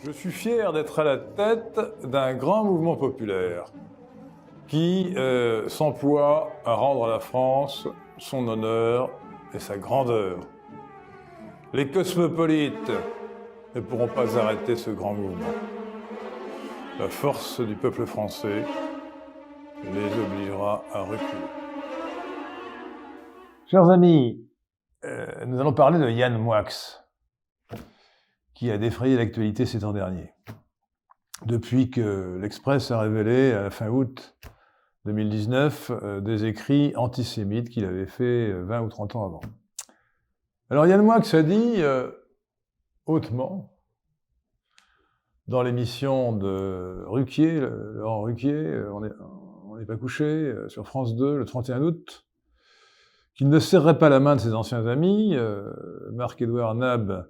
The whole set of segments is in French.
Je suis fier d'être à la tête d'un grand mouvement populaire qui s'emploie à rendre à la France son honneur et sa grandeur. Les cosmopolites ne pourront pas arrêter ce grand mouvement. La force du peuple français les obligera à reculer. Chers amis, nous allons parler de Yann Moix, qui a défrayé l'actualité ces temps derniers. Depuis que l'Express a révélé, à la fin août 2019, des écrits antisémites qu'il avait fait 20 ou 30 ans avant. Alors Yann Moix a dit hautement, dans l'émission de Ruquier, Laurent Ruquier, On n'est pas couché, sur France 2, le 31 août, qu'il ne serrerait pas la main de ses anciens amis, Marc-Édouard Nab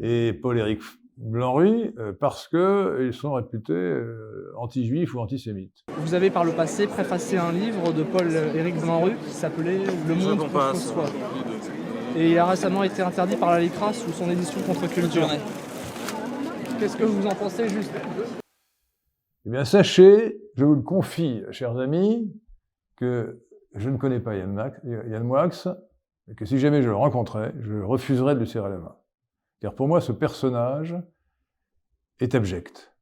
et Paul-Éric Blanruy, parce qu'ils sont réputés anti-juifs ou antisémites. Vous avez par le passé préfacé un livre de Paul-Éric Blanruy qui s'appelait Le Monde contre soi. Et il a récemment été interdit par la LICRA sous son édition Contre-Culture. Qu'est-ce que vous en pensez juste ? Eh bien, sachez, je vous le confie, chers amis, que je ne connais pas Yann Moix, et que si jamais je le rencontrais, je refuserais de lui serrer la main. Car pour moi, ce personnage est abject,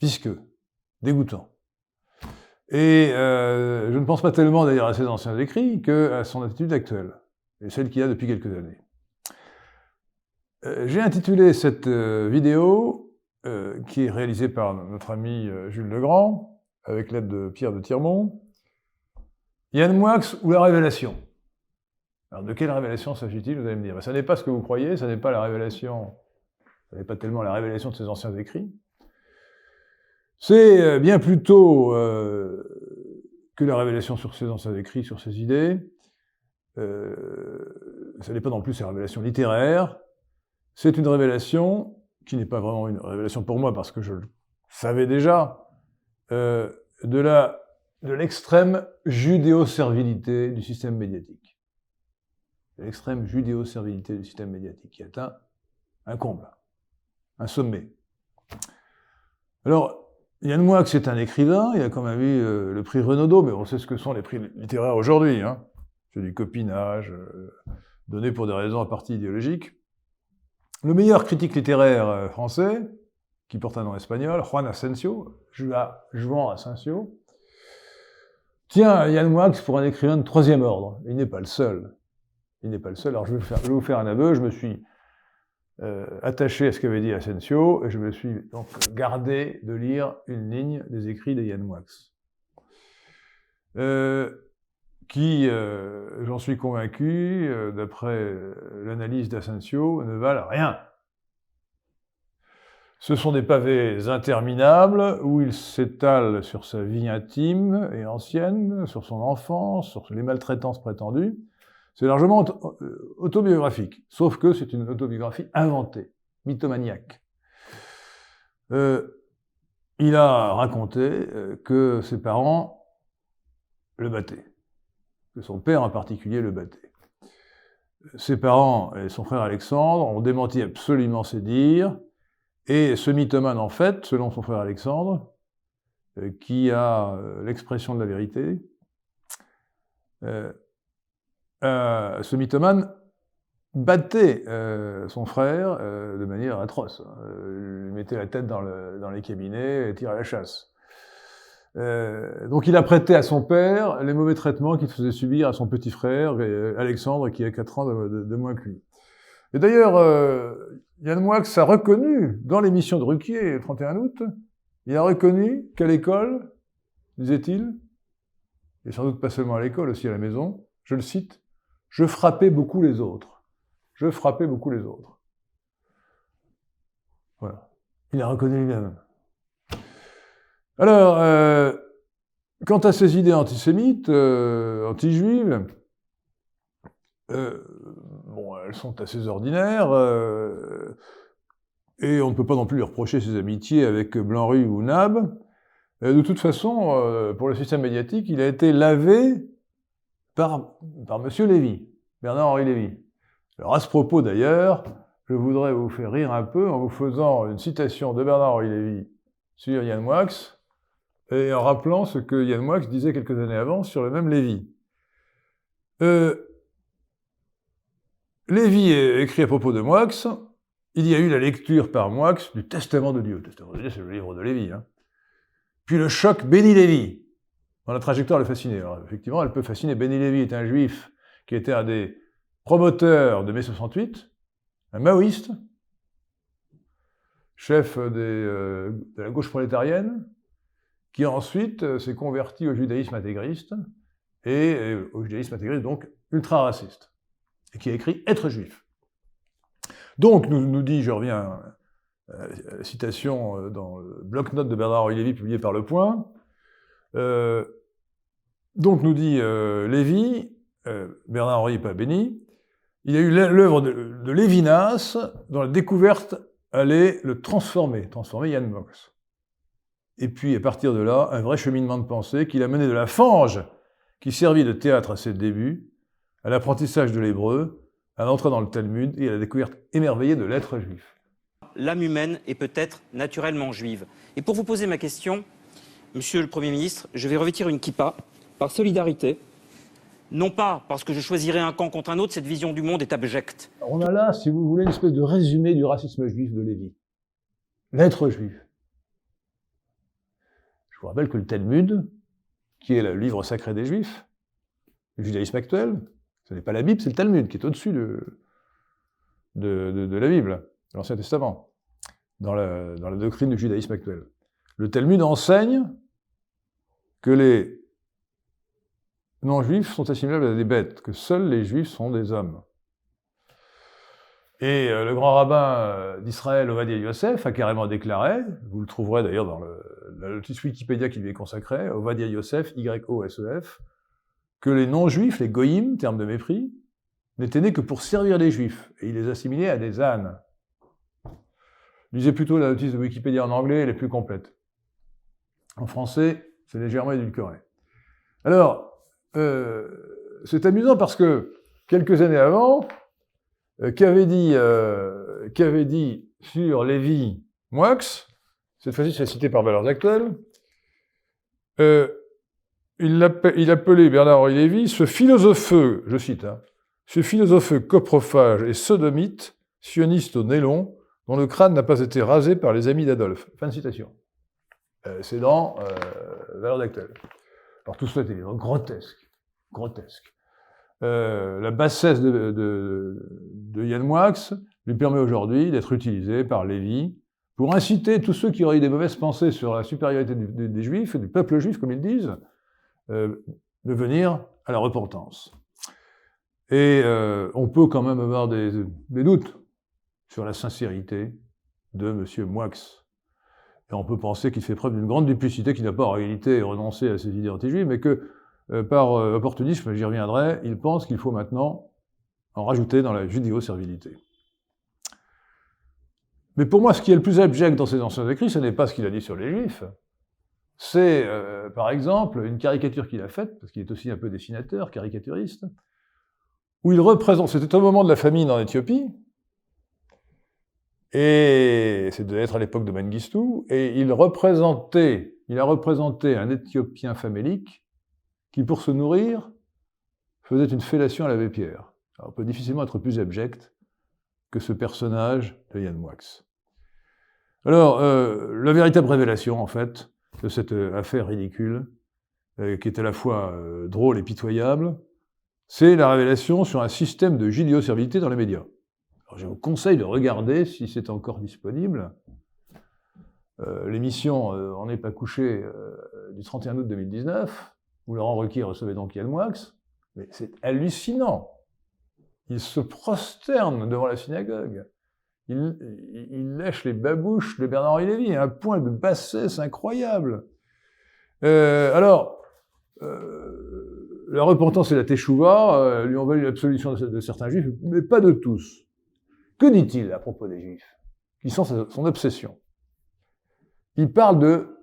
visqueux, dégoûtant. Et je ne pense pas tellement d'ailleurs à ses anciens écrits qu'à son attitude actuelle, et celle qu'il a depuis quelques années. J'ai intitulé cette vidéo, qui est réalisée par notre ami Jules Legrand, avec l'aide de Pierre de Tirmont, Yann Moix ou la révélation. Alors de quelle révélation s'agit-il, vous allez me dire? Ça n'est pas ce que vous croyez, ça n'est pas la révélation, ça n'est pas tellement la révélation de ses anciens écrits. C'est bien plutôt que la révélation sur ses anciens écrits, sur ses idées. Ça n'est pas non plus ses révélations littéraires. C'est une révélation qui n'est pas vraiment une révélation pour moi, parce que je le savais déjà, de l'extrême judéo-servilité du système médiatique. L'extrême judéo-servilité du système médiatique qui atteint un comble, un sommet. Alors, Yann Moix est un écrivain, il a quand même eu le prix Renaudot, mais on sait ce que sont les prix littéraires aujourd'hui, hein. C'est du copinage, donné pour des raisons à partie idéologiques. Le meilleur critique littéraire français, qui porte un nom espagnol, Juan Asensio, Juan Asensio, tient Yann Moix pour un écrivain de troisième ordre. Il n'est pas le seul. Il n'est pas le seul. Alors je vais vous faire un aveu, je me suis attaché à ce qu'avait dit Asensio, et je me suis donc gardé de lire une ligne des écrits de Yann Moix, qui, j'en suis convaincu, d'après l'analyse d'Asensio, ne valent rien. Ce sont des pavés interminables où il s'étale sur sa vie intime et ancienne, sur son enfance, sur les maltraitances prétendues. C'est largement autobiographique, sauf que c'est une autobiographie inventée, mythomaniaque. Il a raconté que ses parents le battaient, que son père en particulier le battait. Ses parents et son frère Alexandre ont démenti absolument ces dires, et ce mythomane, en fait, selon son frère Alexandre, qui a l'expression de la vérité, ce mythomane battait son frère de manière atroce. Lui mettait la tête dans les cabinets et tirait à la chasse. Donc il a prêté à son père les mauvais traitements qu'il faisait subir à son petit frère, Alexandre, qui a 4 ans de moins que lui. Et d'ailleurs, Yann Moix a reconnu, dans l'émission de Ruquier, le 31 août, il a reconnu qu'à l'école, disait-il, et sans doute pas seulement à l'école, aussi à la maison, je le cite, « Je frappais beaucoup les autres. Je frappais beaucoup les autres. » Voilà. Il a reconnu lui-même. Alors, quant à ses idées antisémites, anti-juives, bon, elles sont assez ordinaires, et on ne peut pas non plus lui reprocher ses amitiés avec Blanruy ou Nab. De toute façon, pour le système médiatique, il a été lavé par M. Lévy, Bernard-Henri Lévy. Alors à ce propos d'ailleurs, je voudrais vous faire rire un peu en vous faisant une citation de Bernard-Henri Lévy sur Yann Moix, et en rappelant ce que Yann Moix disait quelques années avant sur le même Lévy. Lévy écrit à propos de Moix, il y a eu la lecture par Moix du Testament de Dieu. Le Testament de Dieu, c'est le livre de Lévy. Hein. Puis le choc bénit Lévy. Dans la trajectoire, elle fascinait. Alors, effectivement, elle peut fasciner. Béni Lévy est un juif qui était un des promoteurs de mai 68, un maoïste, chef de la gauche prolétarienne, qui ensuite s'est converti au judaïsme intégriste, et au judaïsme intégriste, donc ultra-raciste, et qui a écrit « Être juif ». Donc, nous dit, je reviens à la citation dans le bloc-notes de Bernard-Henri Lévy, publié par Le Point, donc nous dit Lévy, Bernard-Henri n'est pas béni, il y a eu l'œuvre de Lévinas, dont la découverte allait le transformer Yann Moix. Et puis, à partir de là, un vrai cheminement de pensée qui l'a mené de la fange, qui servit de théâtre à ses débuts, à l'apprentissage de l'hébreu, à l'entrée dans le Talmud et à la découverte émerveillée de l'être juif. L'âme humaine est peut-être naturellement juive. Et pour vous poser ma question, Monsieur le Premier ministre, je vais revêtir une kippa par solidarité, non pas parce que je choisirai un camp contre un autre, cette vision du monde est abjecte. On a là, si vous voulez, une espèce de résumé du racisme juif de Lévy. L'être juif. Je vous rappelle que le Talmud, qui est le livre sacré des Juifs, le judaïsme actuel, ce n'est pas la Bible, c'est le Talmud qui est au-dessus de la Bible, de l'Ancien Testament, dans la doctrine du judaïsme actuel. Le Talmud enseigne que les non-juifs sont assimilables à des bêtes, que seuls les juifs sont des hommes. Et le grand rabbin d'Israël, Ovadia Yosef, a carrément déclaré, vous le trouverez d'ailleurs dans la notice Wikipédia qui lui est consacrée, Ovadia Yosef, Y-O-S-E-F, que les non-juifs, les goyim, terme de mépris, n'étaient nés que pour servir les juifs, et il les assimilait à des ânes. Lisez plutôt la notice de Wikipédia en anglais, elle est plus complète. En français, c'est légèrement édulcoré. Alors, c'est amusant parce que, quelques années avant, qu'avait dit sur Lévy Moix, cette fois-ci c'est cité par Valeurs Actuelles, il appelait Bernard-Henri Lévy ce philosopheux, je cite, ce philosopheux coprophage et sodomite, sioniste au nez long, dont le crâne n'a pas été rasé par les amis d'Adolphe. Fin de citation. C'est dans Valeurs Actuelles. Alors tout cela est évidemment grotesque. La bassesse de Yann Moix lui permet aujourd'hui d'être utilisé par Lévy pour inciter tous ceux qui auraient eu des mauvaises pensées sur la supériorité des Juifs, du peuple juif, comme ils disent, de venir à la repentance. Et on peut quand même avoir des doutes sur la sincérité de M. Moix. Et on peut penser qu'il fait preuve d'une grande duplicité, qu'il n'a pas en réalité renoncé à ses idées anti-juives, mais que par opportunisme, j'y reviendrai, il pense qu'il faut maintenant en rajouter dans la judéo-servilité. Mais pour moi, ce qui est le plus abject dans ses anciens écrits, ce n'est pas ce qu'il a dit sur les Juifs. C'est, par exemple, une caricature qu'il a faite, parce qu'il est aussi un peu dessinateur, caricaturiste, où il représente, c'était au moment de la famine en Éthiopie, et c'est devait être à l'époque de Mengistu, et il a représenté un Éthiopien famélique qui, pour se nourrir, faisait une fellation à l'abbé Pierre. Alors, on peut difficilement être plus abject que ce personnage de Yann Moix. Alors, la véritable révélation, en fait, de cette affaire ridicule, qui est à la fois drôle et pitoyable, c'est la révélation sur un système de judéo-servilité dans les médias. Alors, je vous conseille de regarder, si c'est encore disponible, l'émission On n'est pas couché du 31 août 2019, où Laurent Ruquier recevait donc Yann Moix, mais c'est hallucinant. Il se prosterne devant la synagogue. Il lèche les babouches de Bernard-Henri Lévy, à un point de bassesse incroyable. La repentance et la teshuva lui ont valu l'absolution de certains juifs, mais pas de tous. Que dit-il à propos des juifs, qui sont son obsession? Il parle de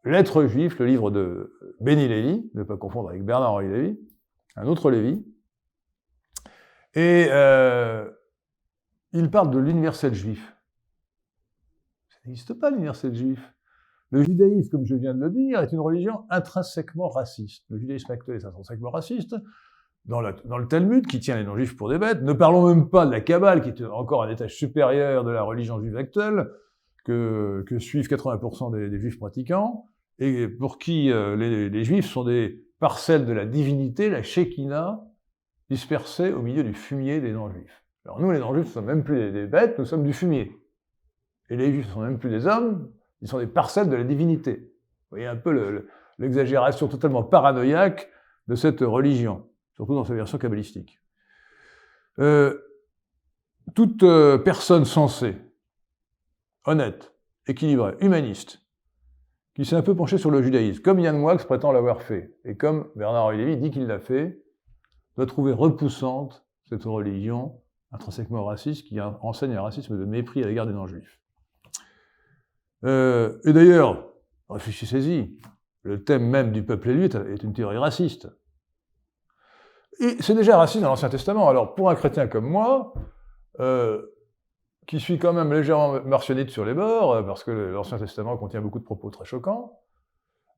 L'être juif, le livre de Béni Lévy, ne pas confondre avec Bernard-Henri Lévy, un autre Lévy. Et il parle de l'universel juif. Ça n'existe pas, l'universel juif. Le judaïsme, comme je viens de le dire, est une religion intrinsèquement raciste. Le judaïsme actuel est intrinsèquement raciste. Dans le Talmud, qui tient les non-juifs pour des bêtes, ne parlons même pas de la Kabbale, qui est encore un étage supérieur de la religion juive actuelle, que suivent 80% des juifs pratiquants, et pour qui les juifs sont des parcelles de la divinité, la Shekinah, dispersées au milieu du fumier des non-juifs. Alors nous, les non-juifs, ne sommes même plus des bêtes, nous sommes du fumier. Et les juifs ne sont même plus des hommes, ils sont des parcelles de la divinité. Vous voyez un peu l'exagération totalement paranoïaque de cette religion, surtout dans sa version kabbalistique. Toute personne sensée, honnête, équilibrée, humaniste, qui s'est un peu penchée sur le judaïsme, comme Yann Moix prétend l'avoir fait, et comme Bernard-Henri Lévy dit qu'il l'a fait, doit trouver repoussante cette religion intrinsèquement raciste qui enseigne un racisme de mépris à l'égard des non-juifs. Et d'ailleurs, réfléchissez-y, le thème même du peuple élu est une théorie raciste. Et c'est déjà raciste dans l'Ancien Testament. Alors, pour un chrétien comme moi, qui suis quand même légèrement martionnite sur les bords, parce que l'Ancien Testament contient beaucoup de propos très choquants,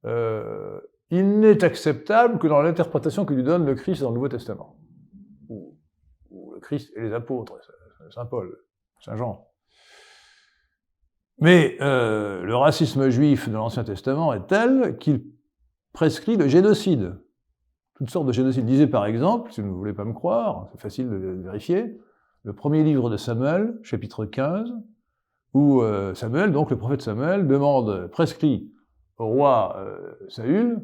il n'est acceptable que dans l'interprétation que lui donne le Christ dans le Nouveau Testament. Ou le Christ et les apôtres, Saint Paul, Saint Jean. Mais le racisme juif de l'Ancien Testament est tel qu'il prescrit le génocide. Toutes sortes de génocides. Lisez par exemple, si vous ne voulez pas me croire, c'est facile de vérifier, le premier livre de Samuel, chapitre 15, où Samuel, donc le prophète Samuel, prescrit au roi Saül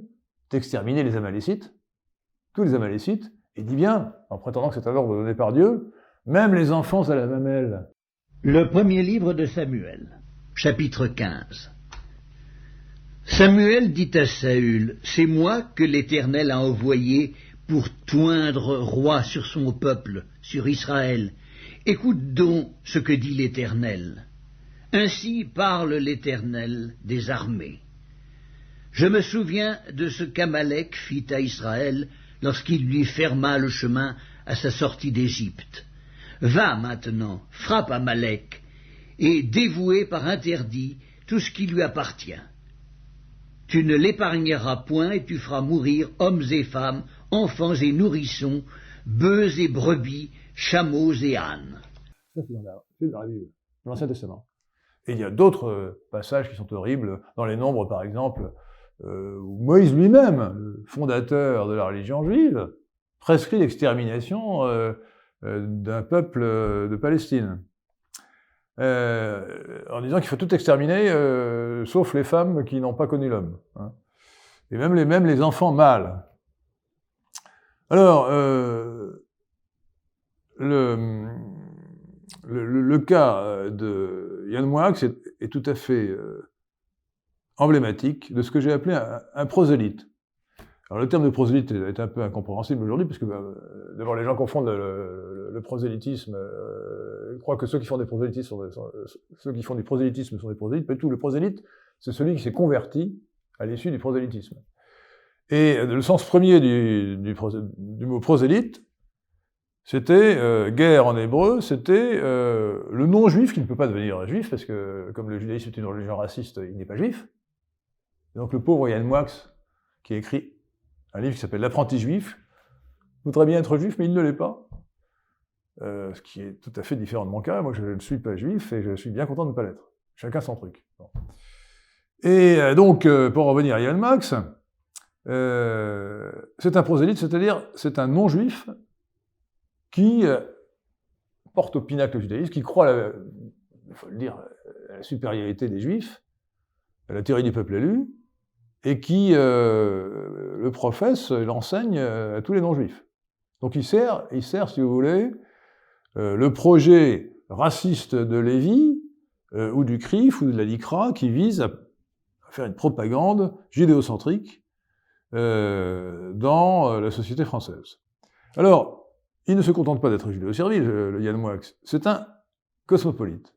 d'exterminer les Amalécites, tous les Amalécites, et dit bien, en prétendant que c'est un ordre donné par Dieu, même les enfants à la mamelle. Le premier livre de Samuel, chapitre 15. Samuel dit à Saül, « C'est moi que l'Éternel a envoyé pour toindre roi sur son peuple, sur Israël. Écoute donc ce que dit l'Éternel. Ainsi parle l'Éternel des armées. Je me souviens de ce qu'Amalek fit à Israël lorsqu'il lui ferma le chemin à sa sortie d'Égypte. Va maintenant, frappe Amalek, et dévouer par interdit tout ce qui lui appartient. Tu ne l'épargneras point et tu feras mourir hommes et femmes, enfants et nourrissons, bœufs et brebis, chameaux et ânes. » Ça, c'est dans la Bible, dans l'Ancien Testament. Et il y a d'autres passages qui sont horribles, dans les Nombres par exemple, où Moïse lui-même, le fondateur de la religion juive, prescrit l'extermination d'un peuple de Palestine. En disant qu'il faut tout exterminer, sauf les femmes qui n'ont pas connu l'homme. Hein. Et même les enfants mâles. Alors, le cas de Yann Moix est tout à fait emblématique de ce que j'ai appelé un prosélyte. Alors le terme de prosélyte est un peu incompréhensible aujourd'hui, parce que d'abord les gens confondent le prosélytisme, ils croient que ceux qui font du prosélytisme sont des prosélytes. Pas du tout. Le prosélyte, c'est celui qui s'est converti à l'issue du prosélytisme. Et le sens premier du mot prosélyte, c'était, guerre en hébreu, c'était le non-juif qui ne peut pas devenir juif, parce que comme le judaïsme est une religion raciste, il n'est pas juif. Et donc le pauvre Yann Moix, qui a écrit un livre qui s'appelle L'apprenti juif, voudrait bien être juif, mais il ne l'est pas. Ce qui est tout à fait différent de mon cas. Moi, je ne suis pas juif et je suis bien content de ne pas l'être. Chacun son truc. Bon. Et donc, pour revenir à Yann Moix, c'est un prosélyte, c'est-à-dire c'est un non-juif qui porte au pinacle le judaïsme, qui croit, il faut le dire, à la supériorité des juifs, à la théorie du peuple élu, et qui le professe, l'enseigne à tous les non-juifs. Donc il sert, si vous voulez, le projet raciste de Lévy, ou du CRIF, ou de la LICRA, qui vise à faire une propagande judéocentrique dans la société française. Alors, il ne se contente pas d'être judéo-servile, le Yann Moix, c'est un cosmopolite.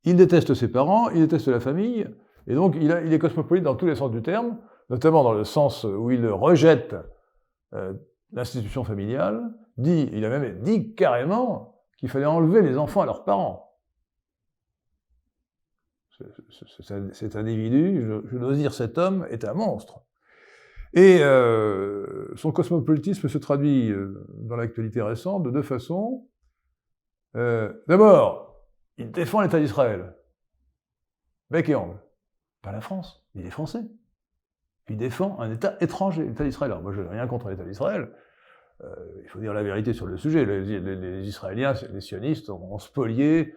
Il déteste ses parents, il déteste la famille, et donc il est cosmopolite dans tous les sens du terme, notamment dans le sens où il rejette l'institution familiale, il a même dit carrément qu'il fallait enlever les enfants à leurs parents. Cet individu, je dois dire cet homme, est un monstre. Et son cosmopolitisme se traduit dans l'actualité récente de deux façons. D'abord, il défend l'État d'Israël. Bec et ongle. Pas la France, il est français. Il défend un État étranger, l'État d'Israël. Alors moi, je n'ai rien contre l'État d'Israël. Il faut dire la vérité sur le sujet. Les Israéliens, les sionistes, ont spolié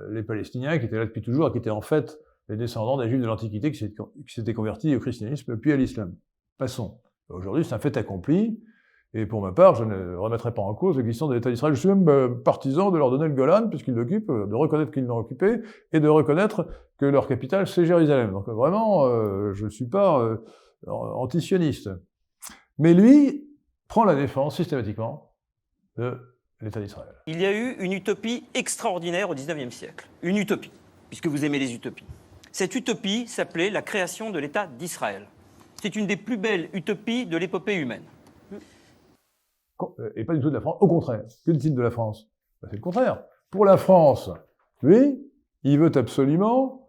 les Palestiniens qui étaient là depuis toujours et qui étaient en fait les descendants des Juifs de l'Antiquité qui s'étaient convertis au christianisme puis à l'islam. Passons. Aujourd'hui, c'est un fait accompli. Et pour ma part, je ne remettrai pas en cause l'existence de l'État d'Israël. Je suis même partisan de leur donner le Golan, puisqu'ils l'occupent, de reconnaître qu'ils l'ont occupé, et de reconnaître que leur capitale, c'est Jérusalem. Donc vraiment, je ne suis pas anti-sioniste. Mais lui prend la défense systématiquement de l'État d'Israël. Il y a eu une utopie extraordinaire au XIXe siècle. Une utopie, puisque vous aimez les utopies. Cette utopie s'appelait la création de l'État d'Israël. C'est une des plus belles utopies de l'épopée humaine. Et pas du tout de la France. Au contraire. Que dit-il de la France? Ben, c'est le contraire. Pour la France, lui, il veut absolument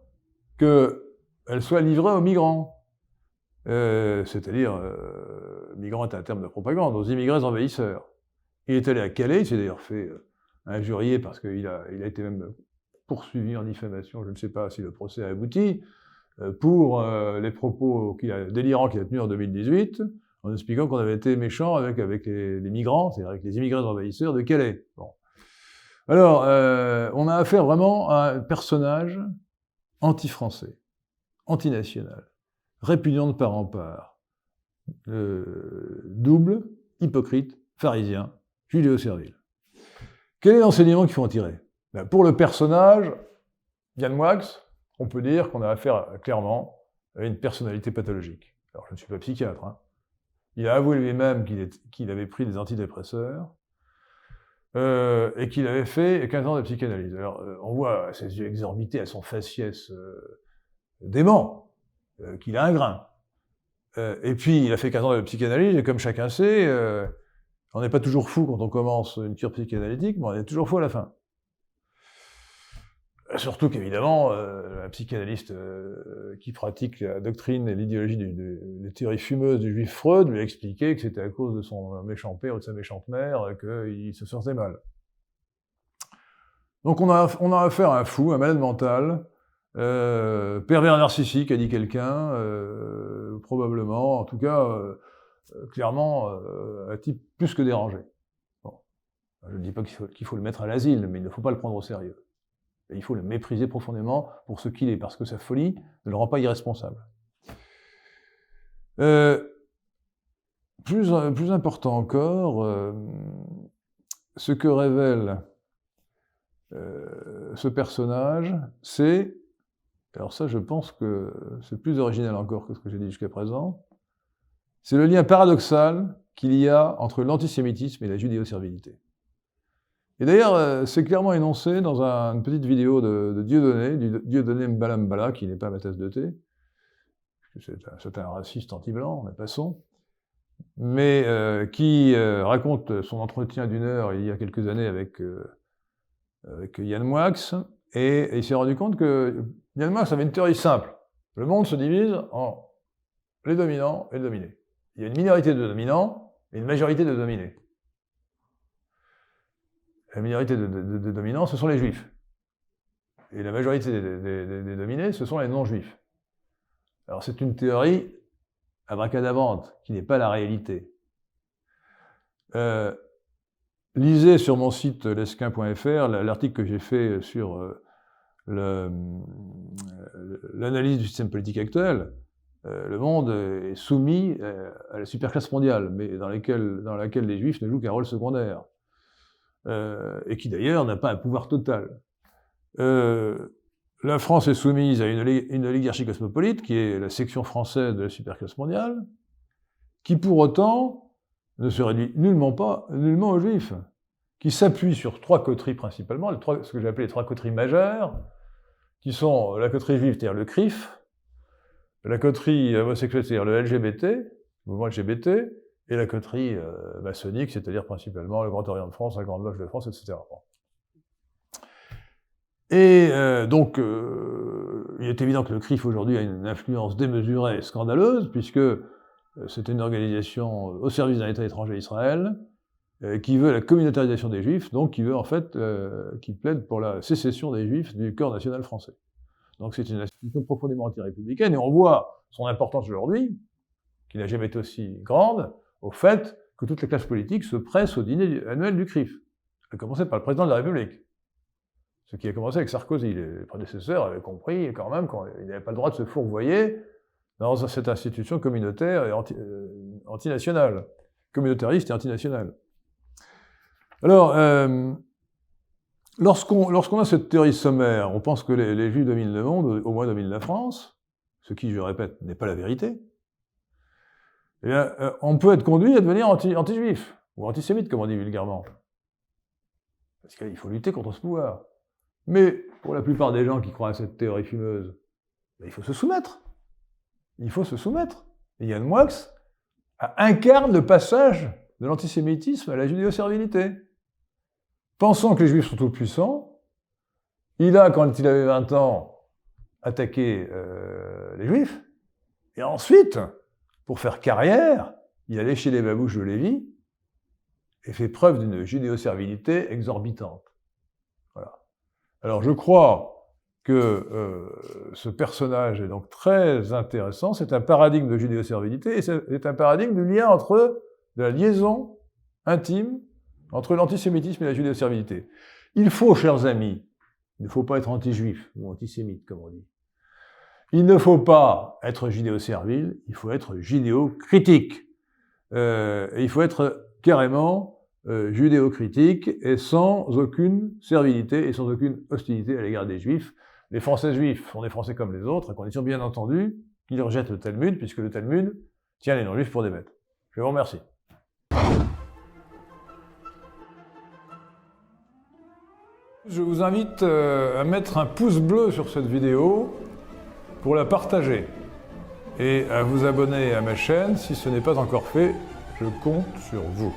qu'elle soit livrée aux migrants. C'est-à-dire, migrants est un terme de propagande, aux immigrés envahisseurs. Il est allé à Calais, il s'est d'ailleurs fait injurier parce qu'il a été même poursuivi en diffamation, je ne sais pas si le procès a abouti, pour les propos délirants qu'il a tenus en 2018, en expliquant qu'on avait été méchant avec les migrants, c'est-à-dire avec les immigrés envahisseurs de Calais. Bon. Alors, on a affaire vraiment à un personnage anti-français, anti-national, répugnant de part en part, double, hypocrite, pharisien, judéo-servile. Quel est l'enseignement qu'il faut en tirer? Ben, pour le personnage, Yann Moix, on peut dire qu'on a affaire clairement à une personnalité pathologique. Alors, je ne suis pas psychiatre, hein. Il a avoué lui-même qu'il avait pris des antidépresseurs et qu'il avait fait 15 ans de psychanalyse. Alors, on voit à ses yeux exorbités, à son faciès dément, qu'il a un grain. Et puis, il a fait 15 ans de psychanalyse, et comme chacun sait, on n'est pas toujours fou quand on commence une cure psychanalytique, mais on est toujours fou à la fin. Surtout qu'évidemment, un psychanalyste qui pratique la doctrine et l'idéologie des théories fumeuses du juif Freud lui a expliqué que c'était à cause de son méchant père ou de sa méchante mère qu'il se sentait mal. Donc on a affaire à un fou, un malade mental, pervers narcissique, a dit quelqu'un, probablement, en tout cas, clairement, un type plus que dérangé. Bon. Je ne dis pas qu'il faut le mettre à l'asile, mais il ne faut pas le prendre au sérieux. Et il faut le mépriser profondément pour ce qu'il est, parce que sa folie ne le rend pas irresponsable. Plus important encore, ce que révèle ce personnage, c'est, alors ça je pense que c'est plus original encore que ce que j'ai dit jusqu'à présent, c'est le lien paradoxal qu'il y a entre l'antisémitisme et la judéo-servilité. Et d'ailleurs, c'est clairement énoncé dans une petite vidéo de Dieudonné Mbala Mbala, qui n'est pas ma tasse de thé, c'est un raciste anti-blanc, mais passons, mais qui raconte son entretien d'1 heure il y a quelques années avec Yann Moix, et il s'est rendu compte que Yann Moix avait une théorie simple. Le monde se divise en les dominants et les dominés. Il y a une minorité de dominants et une majorité de dominés. La minorité de dominants, ce sont les juifs. Et la majorité des dominés, ce sont les non-juifs. Alors c'est une théorie abracadabrante, qui n'est pas la réalité. Lisez sur mon site lesquin.fr l'article que j'ai fait sur l'analyse du système politique actuel. Le monde est soumis à la superclasse mondiale, mais dans laquelle les juifs ne jouent qu'un rôle secondaire. Et qui d'ailleurs n'a pas un pouvoir total. La France est soumise à une oligarchie cosmopolite, qui est la section française de la superclasse mondiale, qui pour autant ne se réduit nullement aux juifs, qui s'appuie sur 3 coteries principalement, ce que j'ai appelé les 3 coteries majeures, qui sont la coterie juive, c'est-à-dire le CRIF, la coterie homosexuelle, c'est-à-dire le LGBT, le mouvement LGBT, et la coterie maçonnique, c'est-à-dire principalement le Grand Orient de France, la Grande Loge de France, etc. Et donc, il est évident que le CRIF aujourd'hui a une influence démesurée et scandaleuse, puisque c'est une organisation au service d'un État étranger Israël, qui veut la communautarisation des Juifs, donc qui veut en fait, qui plaide pour la sécession des Juifs du corps national français. Donc c'est une institution profondément anti-républicaine, et on voit son importance aujourd'hui, qui n'a jamais été aussi grande, au fait que toutes les classes politiques se pressent au dîner annuel du CRIF, à commencer par le président de la République. Ce qui a commencé avec Sarkozy. Les prédécesseurs avaient compris quand même qu'il n'avait pas le droit de se fourvoyer dans cette institution communautaire et antinationale, communautariste et antinationale. Alors, lorsqu'on a cette théorie sommaire, on pense que les Juifs dominent le monde, au moins dominent la France, ce qui, je répète, n'est pas la vérité. Eh bien, on peut être conduit à devenir anti-juif, ou antisémite, comme on dit vulgairement. Parce qu'il faut lutter contre ce pouvoir. Mais pour la plupart des gens qui croient à cette théorie fumeuse, il faut se soumettre. Il faut se soumettre. Et Yann Moix incarne le passage de l'antisémitisme à la judéo-servilité. Pensant que les Juifs sont tout puissants, il a, quand il avait 20 ans, attaqué les Juifs, et ensuite, pour faire carrière, il a léché les babouches de Lévi et fait preuve d'une judéo-servilité exorbitante. Voilà. Alors je crois que ce personnage est donc très intéressant, c'est un paradigme de judéo-servilité, et c'est un paradigme du lien de la liaison intime entre l'antisémitisme et la judéo-servilité. Il faut, chers amis, il ne faut pas être anti-juif ou antisémite, comme on dit. Il ne faut pas être judéo-servile, il faut être judéo-critique. Et il faut être carrément judéo-critique et sans aucune servilité et sans aucune hostilité à l'égard des Juifs. Les Français juifs sont des Français comme les autres, à condition bien entendu qu'ils rejettent le Talmud, puisque le Talmud tient les non-juifs pour des bêtes. Je vous remercie. Je vous invite à mettre un pouce bleu sur cette vidéo pour la partager et à vous abonner à ma chaîne si ce n'est pas encore fait. Je compte sur vous.